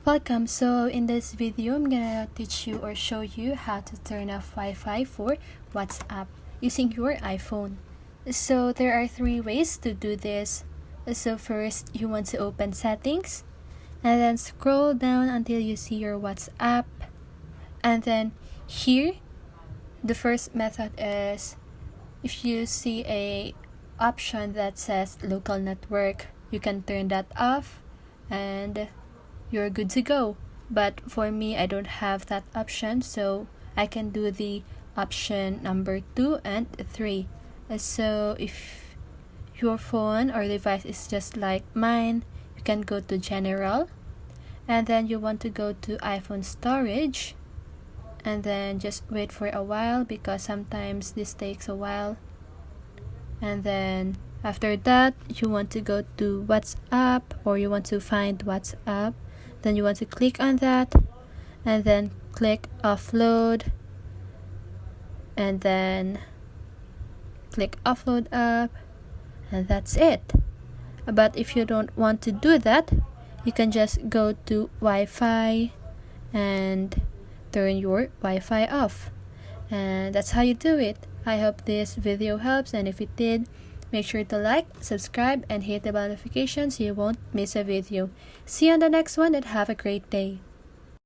Welcome. So in this video, I'm gonna teach you or show you how to turn off Wi-Fi for WhatsApp using your iPhone. So there are three ways to do this. So first, you want to open settings and then scroll down until you see your WhatsApp. And then here, the first method is if you see a option that says local network, you can turn that off and you're good to go. But for me, I don't have that option, so I can do the option number 2 and 3. So if your phone or device is just like mine, you can go to general and then you want to go to iPhone storage and then just wait for a while because sometimes this takes a while. And then after that, you want to go to WhatsApp or you want to find WhatsApp. Then you want to click on that and then click offload and then click offload up, and that's it. But if you don't want to do that, you can just go to Wi-Fi and turn your Wi-Fi off, and that's how you do it. I hope this video helps, and if it did, make sure to like, subscribe, and hit the bell notification so you won't miss a video. See you on the next one and have a great day.